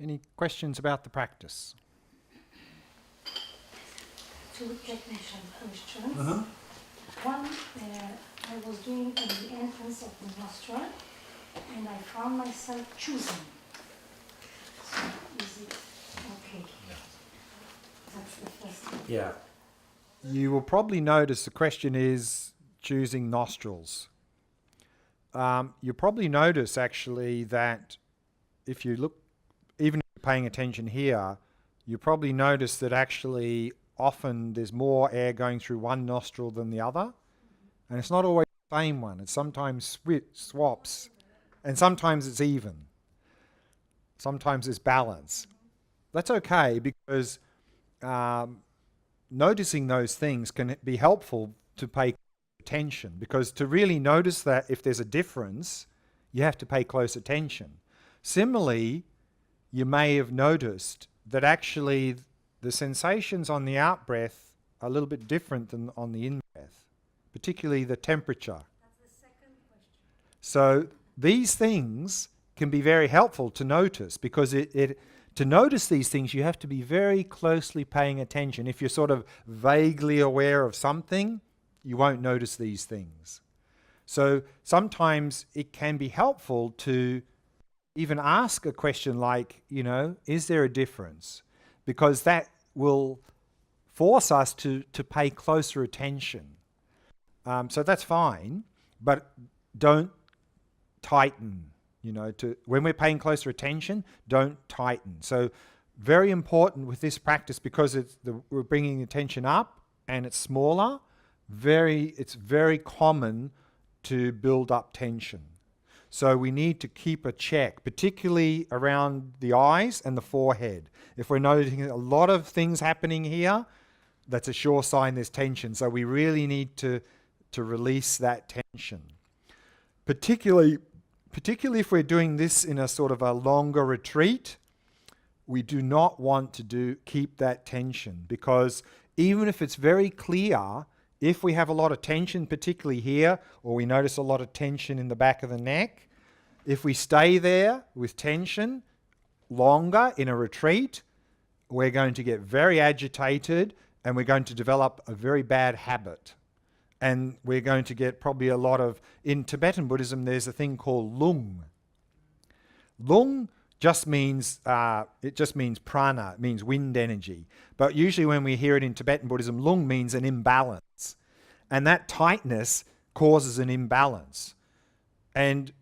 Any questions about the practice? Two technician questions. One, I was doing in the entrance of the nostril, and I found myself choosing. So is it okay? That's the first one. Yeah. You will probably notice the question is choosing nostrils. You'll probably notice actually that if you look, even if you're paying attention here, you probably notice that actually often there's more air going through one nostril than the other. And it's not always the same one. It sometimes swaps. And sometimes it's even. Sometimes it's balance. That's okay, because noticing those things can be helpful to pay attention, because to really notice that if there's a difference, you have to pay close attention. Similarly, you may have noticed that actually the sensations on the out-breath are a little bit different than on the in-breath, particularly the temperature. That's the second question. So these things can be very helpful to notice, because to notice these things, you have to be very closely paying attention. If you're sort of vaguely aware of something, you won't notice these things. So sometimes it can be helpful to even ask a question like, is there a difference? Because that will force us to pay closer attention. So that's fine, but don't tighten. When we're paying closer attention, don't tighten. So very important with this practice, because we're bringing attention up and it's smaller, it's very common to build up tension. So we need to keep a check, particularly around the eyes and the forehead. If we're noticing a lot of things happening here, that's a sure sign there's tension. So we really need to release that tension. Particularly if we're doing this in a sort of a longer retreat, we do not want to keep that tension, because even if it's very clear, if we have a lot of tension, particularly here, or we notice a lot of tension in the back of the neck, if we stay there with tension longer in a retreat, we're going to get very agitated and we're going to develop a very bad habit. And we're going to get probably a lot of, in Tibetan Buddhism, there's a thing called lung. Lung just means prana, it means wind energy. But usually when we hear it in Tibetan Buddhism, lung means an imbalance. And that tightness causes an imbalance. And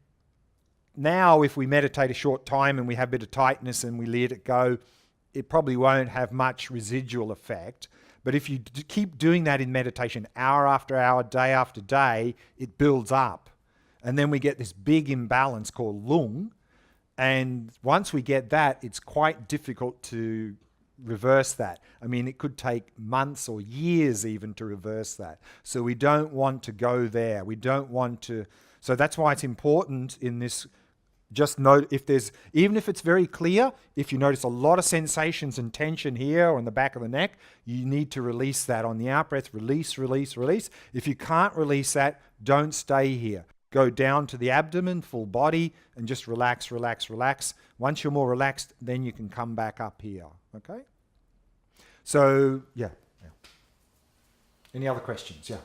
now if we meditate a short time and we have a bit of tightness and we let it go, it probably won't have much residual effect. But if you keep doing that in meditation, hour after hour, day after day, it builds up. And then we get this big imbalance called lung. And once we get that, it's quite difficult to reverse that. I mean, it could take months or years even to reverse that. So we don't want to go there. We don't want to. So that's why it's important in this. Just note, even if it's very clear, if you notice a lot of sensations and tension here or in the back of the neck, you need to release that on the out breath. Release, release, release. If you can't release that, don't stay here. Go down to the abdomen, full body, and just relax, relax, relax. Once you're more relaxed, then you can come back up here. Okay? So, yeah. Any other questions? Yeah.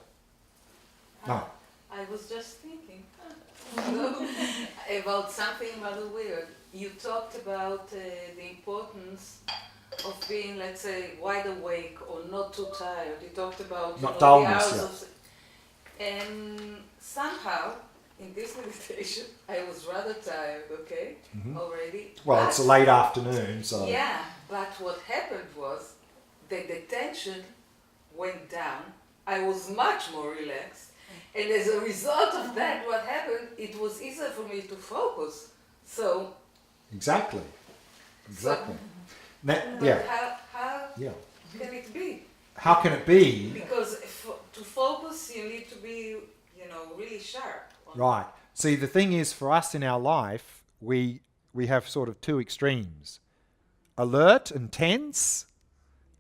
No. I was just thinking about something rather weird. You talked about the importance of being, let's say, wide awake or not too tired. You talked about not dullness, the hours and somehow in this meditation I was rather tired, already. Well, it's a late afternoon, so... Yeah, but what happened was that the tension went down. I was much more relaxed. And as a result of that, what happened, it was easier for me to focus. So... Exactly. How can it be? How can it be? Because to focus, you need to be, really sharp. Right. See, the thing is, for us in our life, we have sort of two extremes. Alert and tense,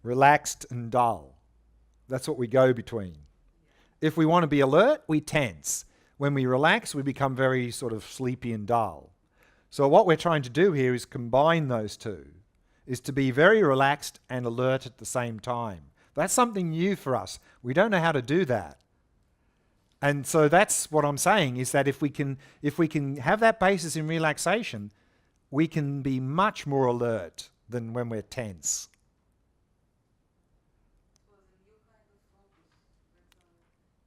relaxed and dull. That's what we go between. If we want to be alert, we tense. When we relax, we become very sort of sleepy and dull. So what we're trying to do here is combine those two, is to be very relaxed and alert at the same time. That's something new for us. We don't know how to do that. And so that's what I'm saying, is that if we can have that basis in relaxation, we can be much more alert than when we're tense.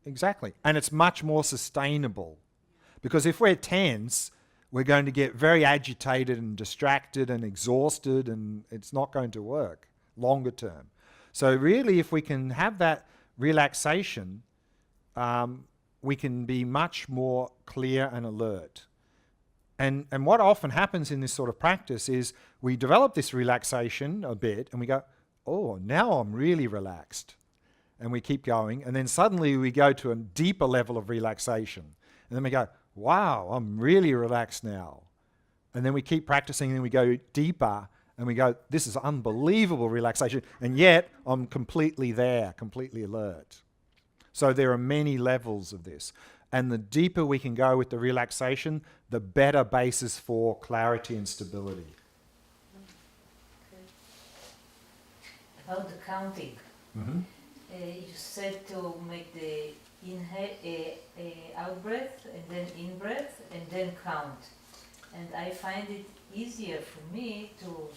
Exactly. And it's much more sustainable. Because if we're tense, we're going to get very agitated and distracted and exhausted, and it's not going to work longer term. So really, if we can have that relaxation, we can be much more clear and alert. And what often happens in this sort of practice is we develop this relaxation a bit and we go, oh, now I'm really relaxed. And we keep going. And then suddenly we go to a deeper level of relaxation. And then we go, wow, I'm really relaxed now. And then we keep practicing and we go deeper and we go, this is unbelievable relaxation. And yet I'm completely there, completely alert. So there are many levels of this. And the deeper we can go with the relaxation, the better basis for clarity and stability. About the counting, you said to make the inhale, out breath, and then in breath, and then count. And I find it easier for me to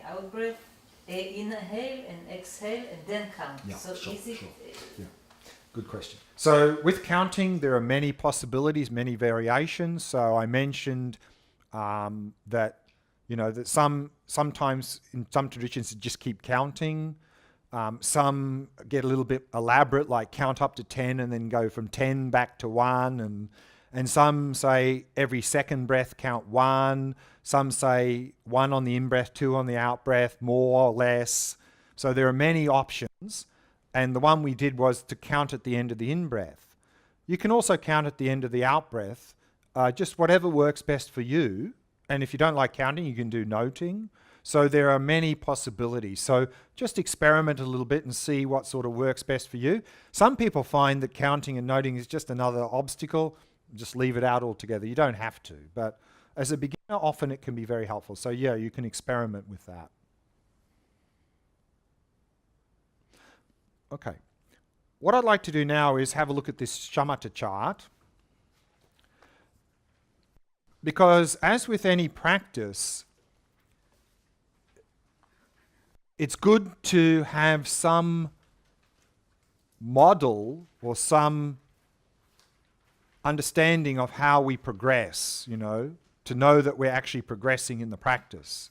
out breath, inhale and exhale, and then count. Yeah, so sure, is it? sure. Yeah. Good question. So with counting, there are many possibilities, many variations. So I mentioned that sometimes in some traditions you just keep counting. Some get a little bit elaborate, like count up to 10 and then go from 10 back to 1. And some say every second breath count 1. Some say 1 on the in-breath, 2 on the out-breath, more or less. So there are many options. And the one we did was to count at the end of the in-breath. You can also count at the end of the out-breath, just whatever works best for you. And if you don't like counting, you can do noting. So there are many possibilities. So just experiment a little bit and see what sort of works best for you. Some people find that counting and noting is just another obstacle. Just leave it out altogether. You don't have to. But as a beginner, often it can be very helpful. So yeah, you can experiment with that. Okay. What I'd like to do now is have a look at this Shemata chart. Because as with any practice, it's good to have some model or some understanding of how we progress, to know that we're actually progressing in the practice.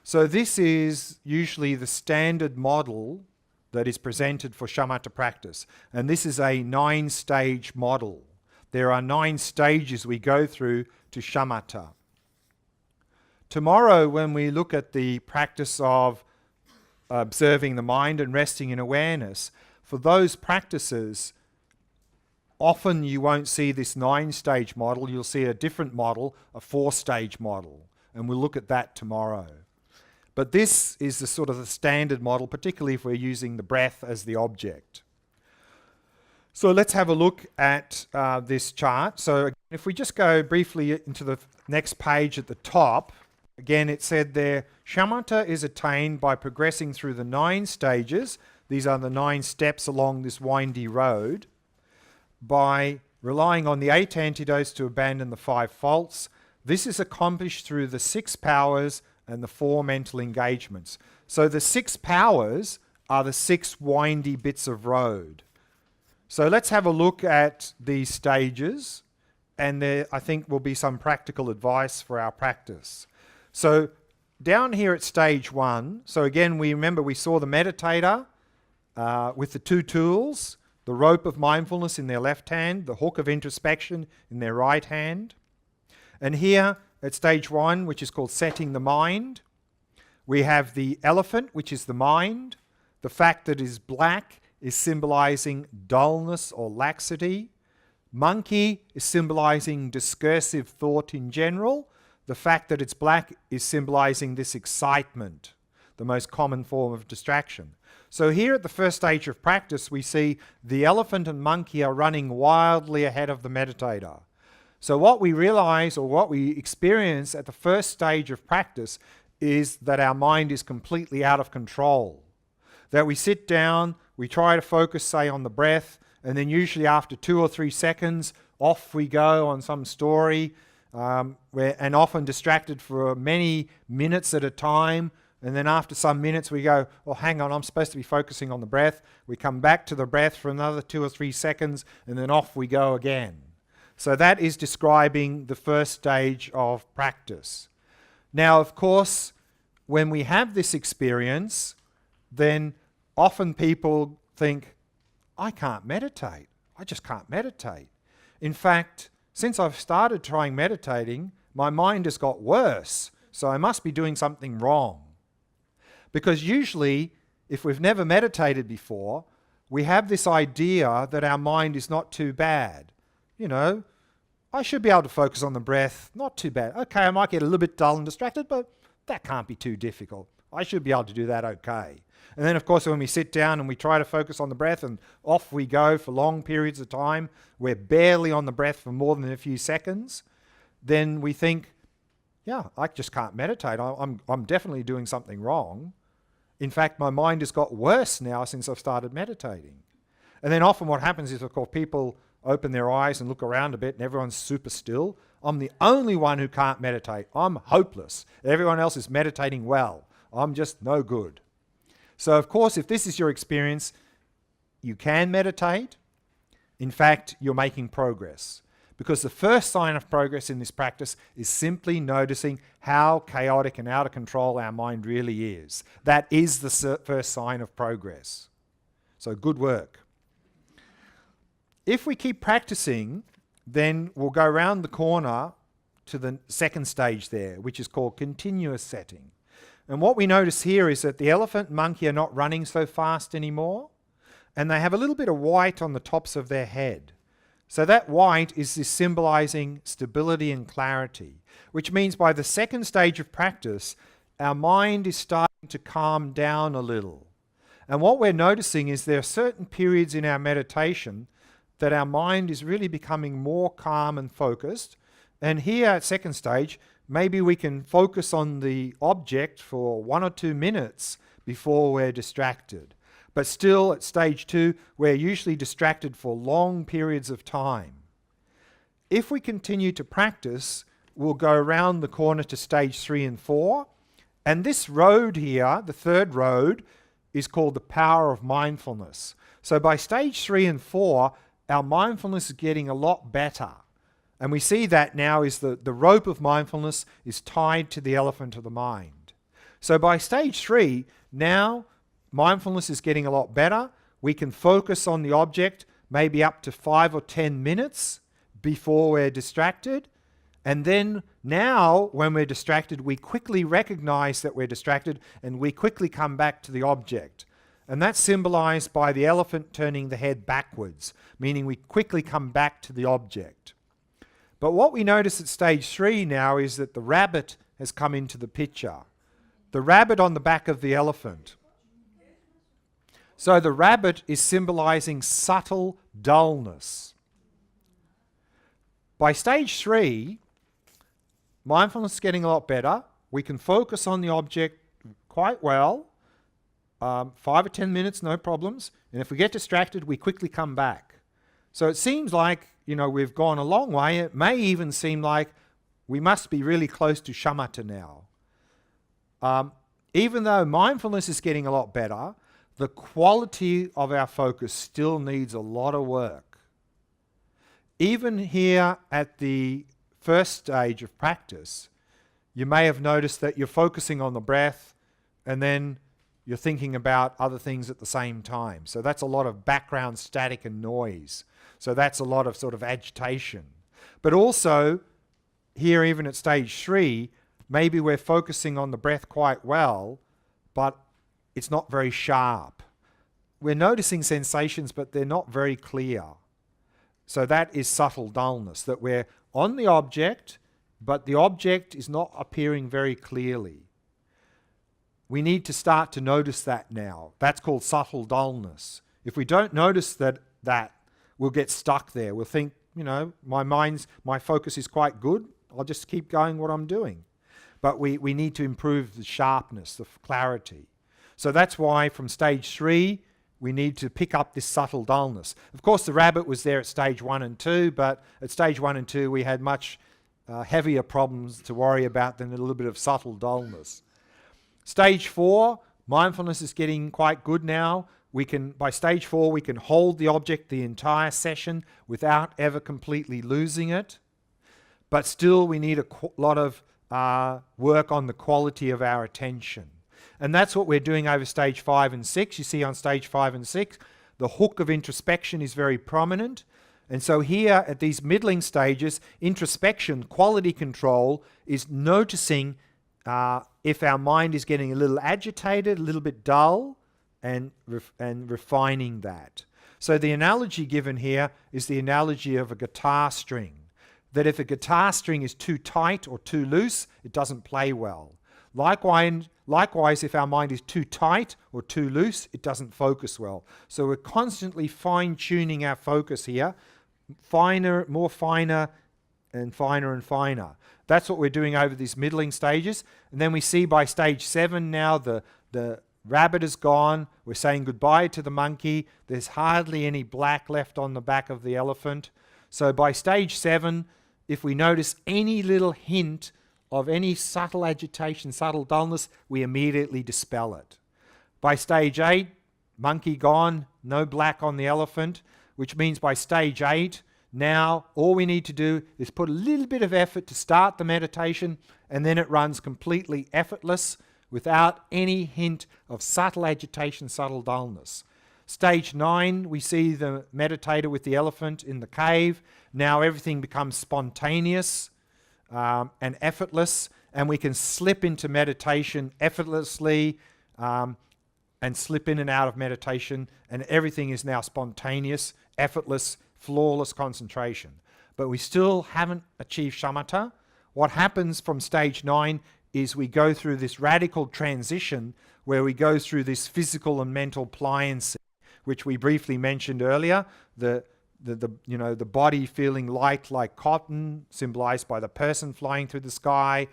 So this is usually the standard model that is presented for Shamatha practice. And this is a 9-stage model. There are 9 stages we go through to Shamatha. Tomorrow, when we look at the practice of observing the mind and resting in awareness, for those practices, often you won't see this 9-stage model. You'll see a different model, a 4-stage model. And we'll look at that tomorrow. But this is the sort of the standard model, particularly if we're using the breath as the object. So let's have a look at this chart. So if we just go briefly into the next page at the top, again it said there, Shamatha is attained by progressing through the 9 stages. These are the 9 steps along this windy road. By relying on the 8 antidotes to abandon the 5 faults. This is accomplished through the 6 powers and the 4 mental engagements. So the 6 powers are the 6 windy bits of road. So let's have a look at these stages, and there I think will be some practical advice for our practice. So down here at stage 1, so again we saw the meditator with the 2 tools, the rope of mindfulness in their left hand, the hook of introspection in their right hand. And here at stage 1, which is called setting the mind, we have the elephant, which is the mind. The fact that it is black is symbolizing dullness or laxity. Monkey is symbolizing discursive thought in general. The fact that it's black is symbolizing this excitement, the most common form of distraction. So here at the first stage of practice, we see the elephant and monkey are running wildly ahead of the meditator. So what we realize or what we experience at the first stage of practice is that our mind is completely out of control. That we sit down, we try to focus, say, on the breath, and then usually after 2 or 3 seconds, off we go on some story, and often distracted for many minutes at a time. And then after some minutes we go, oh, hang on, I'm supposed to be focusing on the breath. We come back to the breath for another 2 or 3 seconds, and then off we go again. So that is describing the first stage of practice. Now, of course, when we have this experience, then often people think, I can't meditate. I just can't meditate. In fact, since I've started trying meditating, my mind has got worse, so I must be doing something wrong. Because usually, if we've never meditated before, we have this idea that our mind is not too bad. You know, I should be able to focus on the breath, not too bad. Okay, I might get a little bit dull and distracted, but that can't be too difficult. I should be able to do that okay. And then, of course, when we sit down and we try to focus on the breath and off we go for long periods of time, we're barely on the breath for more than a few seconds, then we think, yeah, I just can't meditate. I'm definitely doing something wrong. In fact, my mind has got worse now since I've started meditating. And then often what happens is, of course, people open their eyes and look around a bit and everyone's super still. I'm the only one who can't meditate. I'm hopeless. Everyone else is meditating well. I'm just no good. So, of course, if this is your experience, you can meditate. In fact, you're making progress. Because the first sign of progress in this practice is simply noticing how chaotic and out of control our mind really is. That is the first sign of progress. So good work. If we keep practicing, then we'll go around the corner to the second stage there, which is called continuous setting. And what we notice here is that the elephant and monkey are not running so fast anymore, and they have a little bit of white on the tops of their head. So that white is this symbolizing stability and clarity, which means by the second stage of practice, our mind is starting to calm down a little. And what we're noticing is there are certain periods in our meditation that our mind is really becoming more calm and focused. And here at second stage, maybe we can focus on the object for 1 or 2 minutes before we're distracted. But still, at stage 2, we're usually distracted for long periods of time. If we continue to practice, we'll go around the corner to stage 3 and 4. And this road here, the third road, is called the Power of Mindfulness. So by stage 3 and 4, our mindfulness is getting a lot better. And we see that now is the rope of mindfulness is tied to the elephant of the mind. So by stage 3, now mindfulness is getting a lot better. We can focus on the object maybe up to 5 or 10 minutes before we're distracted. And then now when we're distracted, we quickly recognize that we're distracted and we quickly come back to the object. And that's symbolized by the elephant turning the head backwards, meaning we quickly come back to the object. But what we notice at stage 3 now is that the rabbit has come into the picture. The rabbit on the back of the elephant. So the rabbit is symbolizing subtle dullness. By stage 3, mindfulness is getting a lot better. We can focus on the object quite well. 5 or 10 minutes, no problems. And if we get distracted, we quickly come back. So it seems like, we've gone a long way. It may even seem like we must be really close to Shamata now. Even though mindfulness is getting a lot better, the quality of our focus still needs a lot of work. Even here at the first stage of practice, you may have noticed that you're focusing on the breath and then you're thinking about other things at the same time. So that's a lot of background static and noise. So that's a lot of sort of agitation. But also, here even at stage 3, maybe we're focusing on the breath quite well, but it's not very sharp. We're noticing sensations, but they're not very clear. So that is subtle dullness, that we're on the object, but the object is not appearing very clearly. We need to start to notice that now. That's called subtle dullness. If we don't notice that we'll get stuck there. We'll think my focus is quite good. I'll just keep going what I'm doing. But we need to improve the sharpness, the clarity. So that's why from stage 3, we need to pick up this subtle dullness. Of course, the rabbit was there at stage 1 and 2, but at stage 1 and 2, we had much heavier problems to worry about than a little bit of subtle dullness. Stage 4, mindfulness is getting quite good now. By stage 4, we can hold the object the entire session without ever completely losing it. But still, we need a lot of work on the quality of our attention. And that's what we're doing over stage 5 and 6. You see on stage 5 and 6, the hook of introspection is very prominent. And so here at these middling stages, introspection, quality control, is noticing if our mind is getting a little agitated, a little bit dull, and refining that. So the analogy given here is the analogy of a guitar string. That if a guitar string is too tight or too loose, it doesn't play well. Likewise, if our mind is too tight or too loose, it doesn't focus well. So we're constantly fine-tuning our focus here, finer, more finer, and finer and finer. That's what we're doing over these middling stages. And then we see by stage 7 now the rabbit is gone. We're saying goodbye to the monkey. There's hardly any black left on the back of the elephant. So by stage 7, if we notice any little hint of any subtle agitation, subtle dullness, we immediately dispel it. By stage 8, monkey gone, no black on the elephant, which means by stage 8, now all we need to do is put a little bit of effort to start the meditation, and then it runs completely effortless without any hint of subtle agitation, subtle dullness. Stage 9, we see the meditator with the elephant in the cave. Now everything becomes spontaneous and effortless, and we can slip into meditation effortlessly and slip in and out of meditation, and everything is now spontaneous, effortless, flawless concentration. But we still haven't achieved shamatha. What happens from stage 9 is we go through this radical transition where we go through this physical and mental pliancy, which we briefly mentioned earlier, the body feeling light like cotton, symbolized by the person flying through the sky,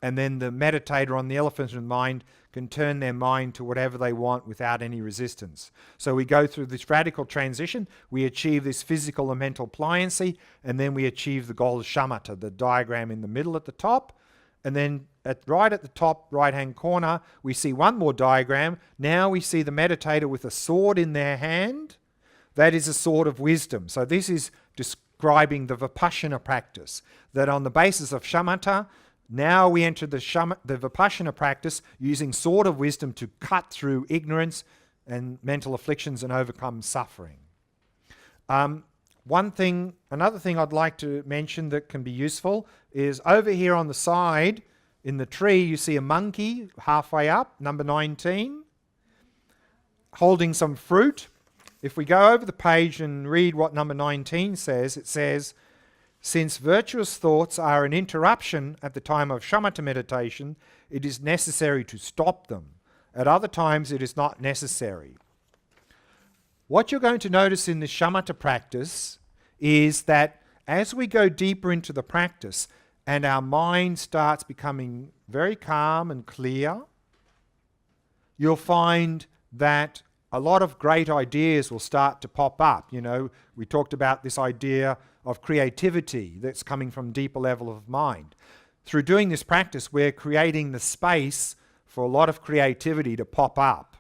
and then the meditator on the elephant in mind can turn their mind to whatever they want without any resistance. So we go through this radical transition, we achieve this physical and mental pliancy, and then we achieve the goal of shamatha, the diagram in the middle at the top. And then right at the top right-hand corner, we see one more diagram. Now we see the meditator with a sword in their hand. That is a sword of wisdom. So this is describing the Vipassana practice, that on the basis of shamatha, now we enter the Vipassana practice using sword of wisdom to cut through ignorance and mental afflictions and overcome suffering. Another thing I'd like to mention that can be useful is over here on the side in the tree, you see a monkey halfway up, number 19, holding some fruit. If we go over the page and read what number 19 says, it says, "Since virtuous thoughts are an interruption at the time of shamatha meditation, it is necessary to stop them. At other times, it is not necessary." What you're going to notice in the shamatha practice is that as we go deeper into the practice and our mind starts becoming very calm and clear, you'll find that a lot of great ideas will start to pop up. We talked about this idea of creativity that's coming from deeper level of mind. Through doing this practice, we're creating the space for a lot of creativity to pop up,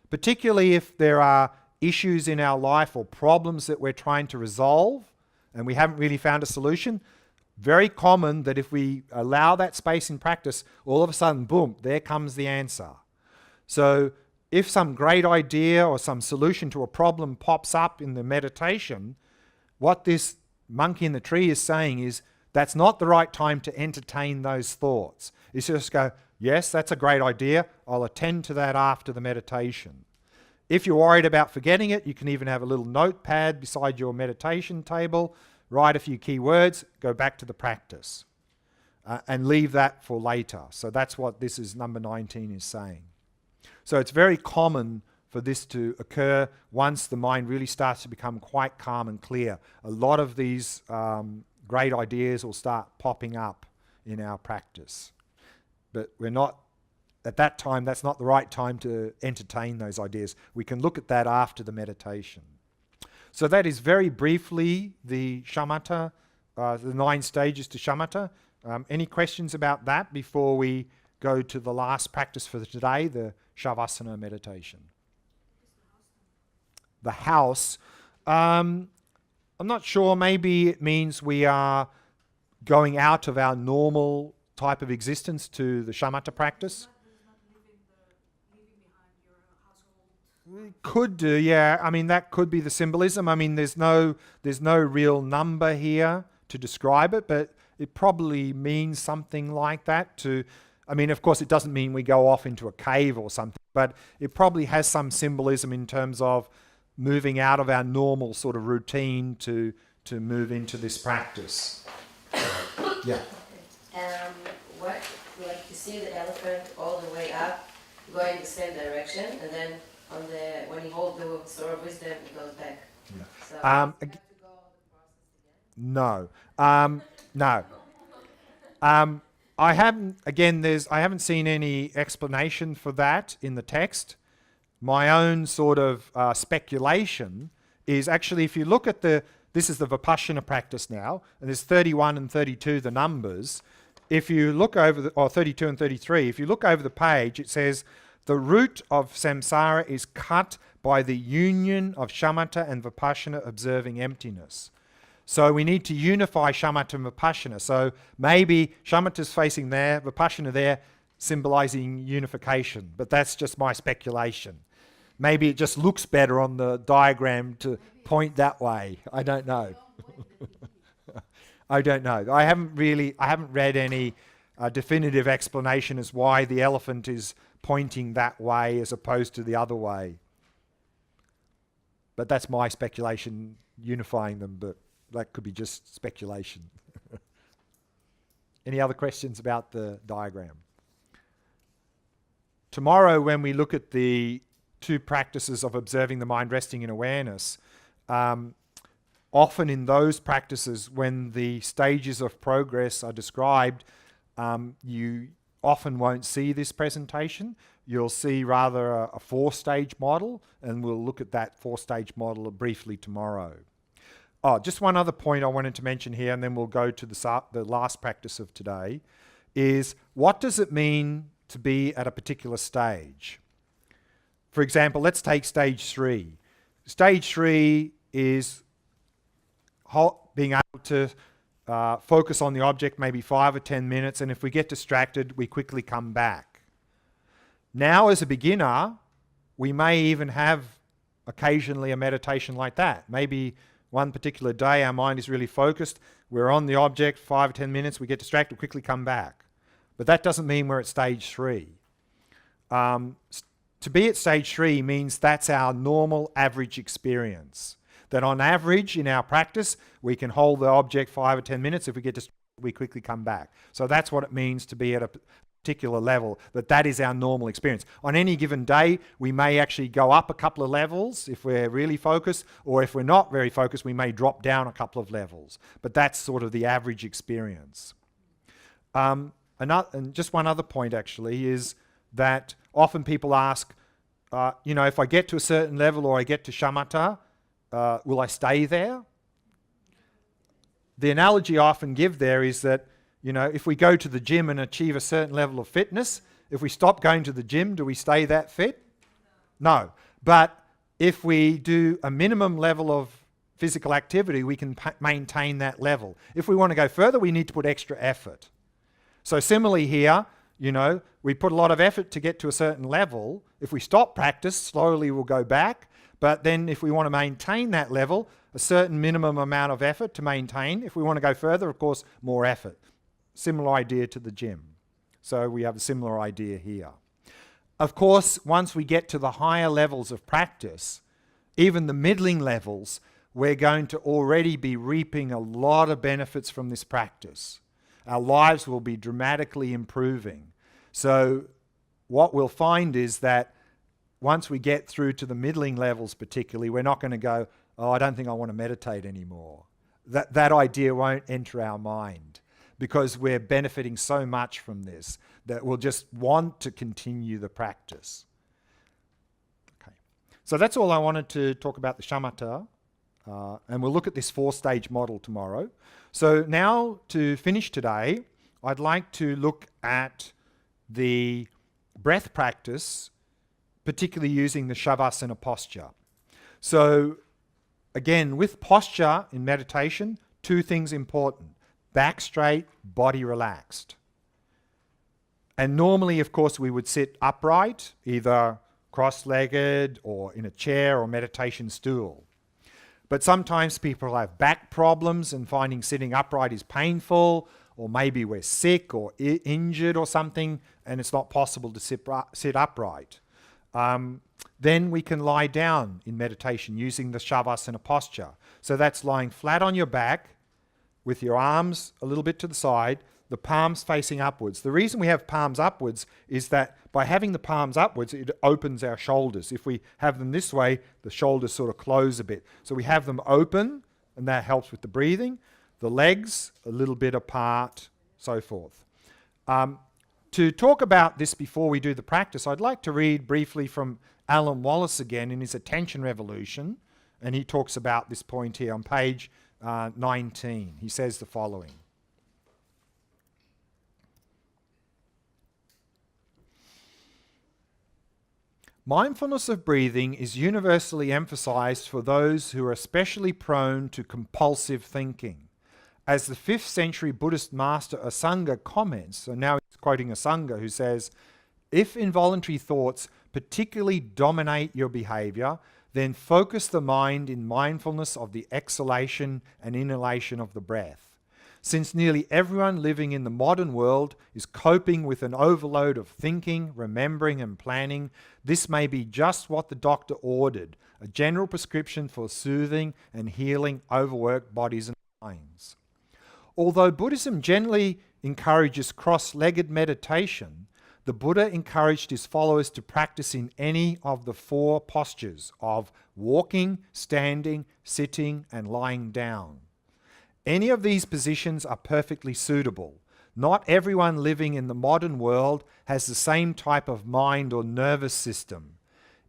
particularly if there are issues in our life or problems that we're trying to resolve and we haven't really found a solution. Very common that if we allow that space in practice, all of a sudden, boom, there comes the answer. So if some great idea or some solution to a problem pops up in the meditation, what this monkey in the tree is saying is that's not the right time to entertain those thoughts. It's just go, yes, that's a great idea. I'll attend to that after the meditation. If you're worried about forgetting it, you can even have a little notepad beside your meditation table, write a few key words, go back to the practice, and leave that for later. So that's what this is number 19 is saying. So it's very common for this to occur once the mind really starts to become quite calm and clear. A lot of these great ideas will start popping up in our practice. But we're not, at that time, that's not the right time to entertain those ideas. We can look at that after the meditation. So that is very briefly the Shamata, the 9 stages to Shamata. Any questions about that before we go to the last practice for today, the Shavasana Meditation? The house. I'm not sure, maybe it means we are going out of our normal type of existence to the Shamata practice. We could do, yeah. I mean, that could be the symbolism. I mean, there's no real number here to describe it, but it probably means something like that. I mean, of course, it doesn't mean we go off into a cave or something, but it probably has some symbolism in terms of moving out of our normal sort of routine to move into this practice. Yeah. What, like you see the elephant all the way up, going the same direction, and then when you hold the sword of wisdom, it goes back. Yeah. So you have to go all the process again? No. No. I haven't seen any explanation for that in the text. My own sort of speculation is actually, if you look at this is the Vipassana practice now, and there's 31 and 32, the numbers. If you look over, or 32 and 33, if you look over the page, it says, the root of samsara is cut by the union of shamatha and vipassana observing emptiness. So we need to unify shamatha and vipassana. So maybe shamatha's facing there, vipassana there, symbolizing unification. But that's just my speculation. Maybe it just looks better on the diagram to point that way. I don't know. I don't know. I haven't read any definitive explanation as why the elephant is pointing that way as opposed to the other way. But that's my speculation, unifying them, but that could be just speculation. Any other questions about the diagram? Tomorrow, when we look at the 2 practices of observing the mind resting in awareness, often in those practices, when the stages of progress are described, you often won't see this presentation. You'll see rather a 4-stage model, and we'll look at that 4-stage model briefly tomorrow. Oh, just one other point I wanted to mention here, and then we'll go to the last practice of today, is what does it mean to be at a particular stage? For example, let's take stage 3. Stage 3 is being able to focus on the object maybe 5 or 10 minutes, and if we get distracted, we quickly come back. Now, as a beginner, we may even have occasionally a meditation like that. Maybe one particular day our mind is really focused, we're on the object 5 or 10 minutes, we get distracted, quickly come back. But that doesn't mean we're at stage 3. To be at stage 3 means that's our normal average experience. That on average in our practice, we can hold the object 5 or 10 minutes. If we get distracted, we quickly come back. So that's what it means to be at a particular level, that is our normal experience. On any given day, we may actually go up a couple of levels if we're really focused, or if we're not very focused, we may drop down a couple of levels. But that's sort of the average experience. And just one other point actually is that often people ask, if I get to a certain level or I get to shamatha, will I stay there? The analogy I often give there is that, if we go to the gym and achieve a certain level of fitness, if we stop going to the gym, do we stay that fit? No. But if we do a minimum level of physical activity, we can maintain that level. If we want to go further, we need to put extra effort. So similarly here, we put a lot of effort to get to a certain level. If we stop practice, slowly we'll go back. But then if we want to maintain that level, a certain minimum amount of effort to maintain. If we want to go further, of course, more effort. Similar idea to the gym. So we have a similar idea here. Of course, once we get to the higher levels of practice, even the middling levels, we're going to already be reaping a lot of benefits from this practice. Our lives will be dramatically improving. So what we'll find is that once we get through to the middling levels particularly, we're not going to go, oh, I don't think I want to meditate anymore. That idea won't enter our mind because we're benefiting so much from this that we'll just want to continue the practice. Okay. So that's all I wanted to talk about the Shamata. And we'll look at this 4-stage model tomorrow. So now to finish today, I'd like to look at the breath practice, particularly using the Shavasana posture. So again, with posture in meditation, 2 things important: back straight, body relaxed. And normally, of course, we would sit upright, either cross-legged or in a chair or meditation stool. But sometimes people have back problems and finding sitting upright is painful, or maybe we're sick or injured or something and it's not possible to sit upright. Then we can lie down in meditation using the Shavasana posture. So that's lying flat on your back with your arms a little bit to the side, the palms facing upwards. The reason we have palms upwards is that by having the palms upwards, it opens our shoulders. If we have them this way, the shoulders sort of close a bit. So we have them open, and that helps with the breathing. The legs a little bit apart, so forth. To talk about this before we do the practice, I'd like to read briefly from Alan Wallace again in his Attention Revolution, and he talks about this point here on page 19. He says the following. Mindfulness of breathing is universally emphasized for those who are especially prone to compulsive thinking. As the 5th century Buddhist master Asanga comments, so now he's quoting Asanga, who says, if involuntary thoughts particularly dominate your behavior, then focus the mind in mindfulness of the exhalation and inhalation of the breath. Since nearly everyone living in the modern world is coping with an overload of thinking, remembering and planning, this may be just what the doctor ordered, a general prescription for soothing and healing overworked bodies and minds. Although Buddhism generally encourages cross-legged meditation, the Buddha encouraged his followers to practice in any of the 4 postures of walking, standing, sitting and lying down. Any of these positions are perfectly suitable. Not everyone living in the modern world has the same type of mind or nervous system.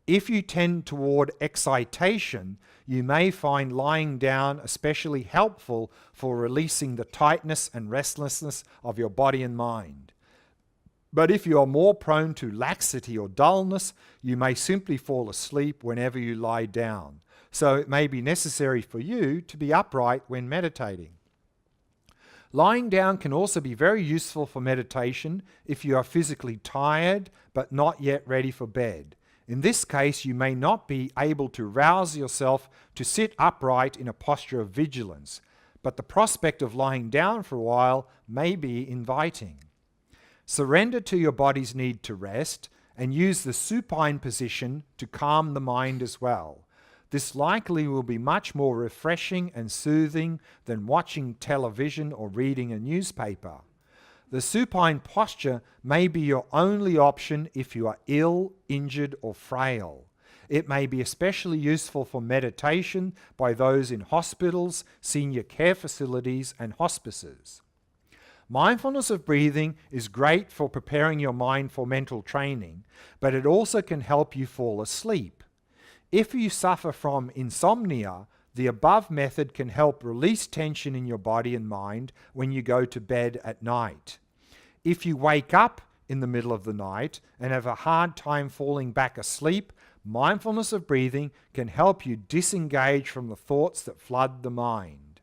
If you tend toward excitation, you may find lying down especially helpful for releasing the tightness and restlessness of your body and mind. But if you are more prone to laxity or dullness, you may simply fall asleep whenever you lie down. So it may be necessary for you to be upright when meditating. Lying down can also be very useful for meditation if you are physically tired but not yet ready for bed. In this case, you may not be able to rouse yourself to sit upright in a posture of vigilance, but the prospect of lying down for a while may be inviting. Surrender to your body's need to rest and use the supine position to calm the mind as well. This likely will be much more refreshing and soothing than watching television or reading a newspaper. The supine posture may be your only option if you are ill, injured, or frail. It may be especially useful for meditation by those in hospitals, senior care facilities, and hospices. Mindfulness of breathing is great for preparing your mind for mental training, but it also can help you fall asleep. If you suffer from insomnia, the above method can help release tension in your body and mind when you go to bed at night. If you wake up in the middle of the night and have a hard time falling back asleep, mindfulness of breathing can help you disengage from the thoughts that flood the mind.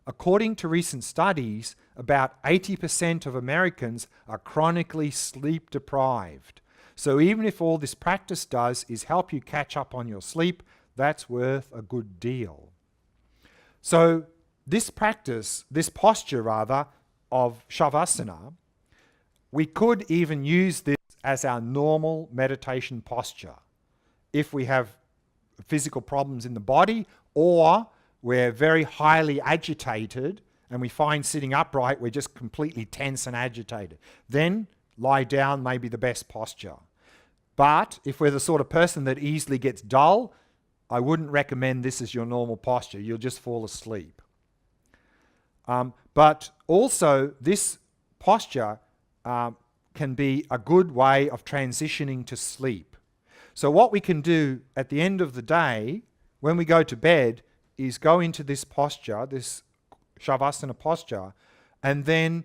According to recent studies, about 80% of Americans are chronically sleep deprived. So even if all this practice does is help you catch up on your sleep, that's worth a good deal. So this practice, this posture rather, of Shavasana, we could even use this as our normal meditation posture. If we have physical problems in the body, or we're very highly agitated and we find sitting upright we're just completely tense and agitated, then lie down may be the best posture. But if we're the sort of person that easily gets dull, I wouldn't recommend this as your normal posture. You'll just fall asleep. But also, this posture can be a good way of transitioning to sleep. So what we can do at the end of the day, when we go to bed, is go into this posture, this Shavasana posture, and then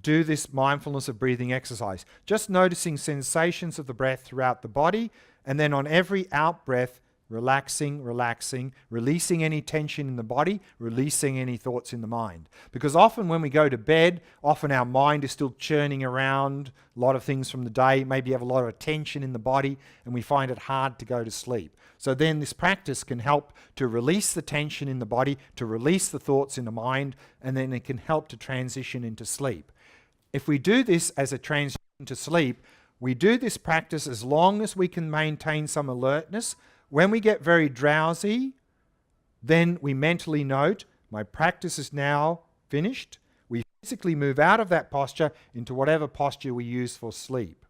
do this mindfulness of breathing exercise. Just noticing sensations of the breath throughout the body, and then on every out breath, relaxing, relaxing, releasing any tension in the body, releasing any thoughts in the mind. Because often when we go to bed, often our mind is still churning around a lot of things from the day, maybe you have a lot of tension in the body, and we find it hard to go to sleep. So then this practice can help to release the tension in the body, to release the thoughts in the mind, and then it can help to transition into sleep. If we do this as a transition to sleep, we do this practice as long as we can maintain some alertness. When we get very drowsy, then we mentally note, my practice is now finished. We physically move out of that posture into whatever posture we use for sleep.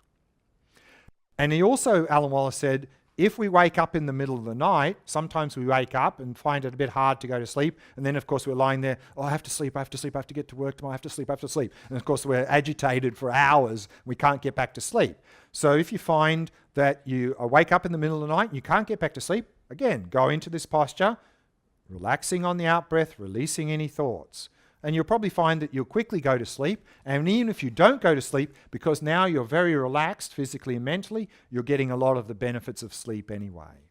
And he also, Alan Wallace said, if we wake up in the middle of the night, sometimes we wake up and find it a bit hard to go to sleep. And then, of course, we're lying there, oh, I have to sleep, I have to sleep, I have to get to work tomorrow, I have to sleep, I have to sleep. And, of course, we're agitated for hours. We can't get back to sleep. So if you find that you wake up in the middle of the night and you can't get back to sleep, again, go into this posture, relaxing on the out-breath, releasing any thoughts. And you'll probably find that you'll quickly go to sleep. And even if you don't go to sleep, because now you're very relaxed physically and mentally, you're getting a lot of the benefits of sleep anyway.